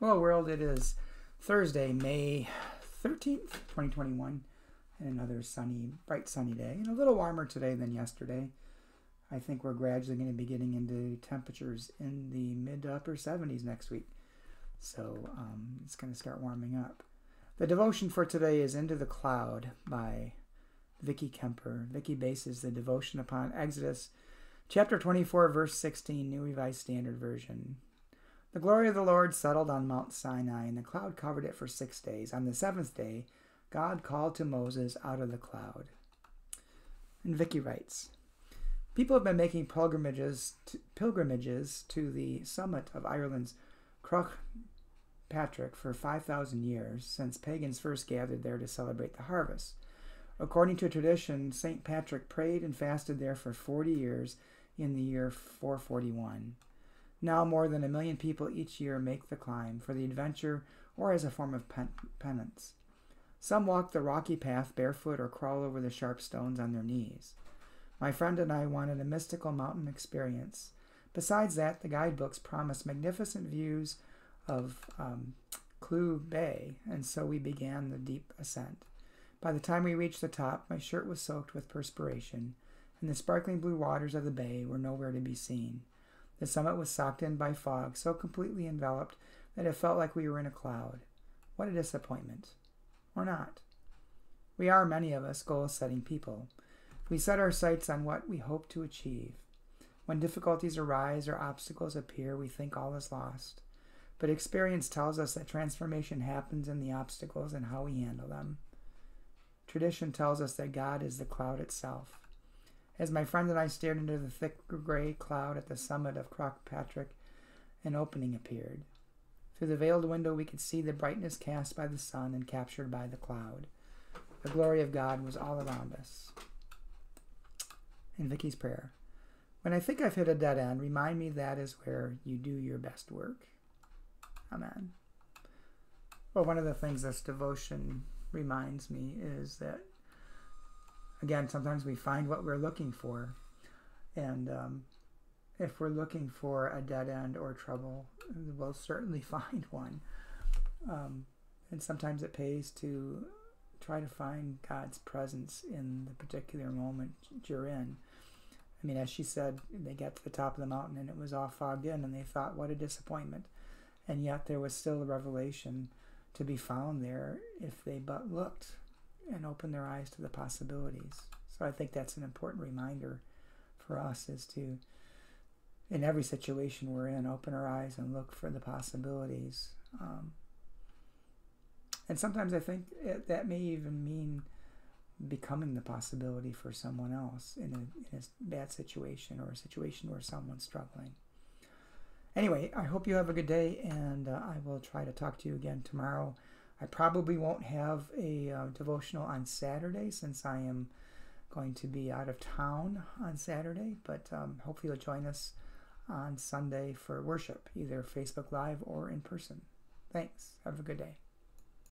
Hello world, it is Thursday, May 13th, 2021, and another bright sunny day, and a little warmer today than yesterday. I think we're gradually going to be getting into temperatures in the mid to upper 70s next week, so it's going to start warming up. The devotion for today is Into the Cloud by Vicki Kemper. Vicki bases the devotion upon Exodus chapter 24, verse 16, New Revised Standard Version. The glory of the Lord settled on Mount Sinai, and the cloud covered it for 6 days. On the seventh day, God called to Moses out of the cloud. And Vicky writes, people have been making pilgrimages to the summit of Ireland's Patrick for 5,000 years, since pagans first gathered there to celebrate the harvest. According to tradition, St. Patrick prayed and fasted there for 40 years in the year 441. Now more than 1 million people each year make the climb for the adventure or as a form of penance. Some walk the rocky path barefoot or crawl over the sharp stones on their knees. My friend and I wanted a mystical mountain experience. Besides that, the guidebooks promised magnificent views of Clew Bay, and so we began the deep ascent. By the time we reached the top, my shirt was soaked with perspiration, and the sparkling blue waters of the bay were nowhere to be seen. The summit was socked in by fog, so completely enveloped that it felt like we were in a cloud. What a disappointment. Or not. We are, many of us, goal-setting people. We set our sights on what we hope to achieve. When difficulties arise or obstacles appear, we think all is lost. But experience tells us that transformation happens in the obstacles and how we handle them. Tradition tells us that God is the cloud itself. As my friend and I stared into the thick gray cloud at the summit of Patrick, an opening appeared. Through the veiled window we could see the brightness cast by the sun and captured by the cloud. The glory of God was all around us. In Vicky's prayer, when I think I've hit a dead end, remind me that is where you do your best work. Amen. Well, one of the things this devotion reminds me is that, again, sometimes we find what we're looking for, and if we're looking for a dead end or trouble, we'll certainly find one. And sometimes it pays to try to find God's presence in the particular moment you're in. I mean, as she said, they got to the top of the mountain and it was all fogged in, and they thought, what a disappointment. And yet there was still a revelation to be found there if they but looked and open their eyes to the possibilities. So I think that's an important reminder for us, is to, in every situation we're in, open our eyes and look for the possibilities. And sometimes I think that may even mean becoming the possibility for someone else in a bad situation, or a situation where someone's struggling. Anyway, I hope you have a good day, and I will try to talk to you again tomorrow. I probably won't have a devotional on Saturday, since I am going to be out of town on Saturday, but hopefully you'll join us on Sunday for worship, either Facebook Live or in person. Thanks. Have a good day.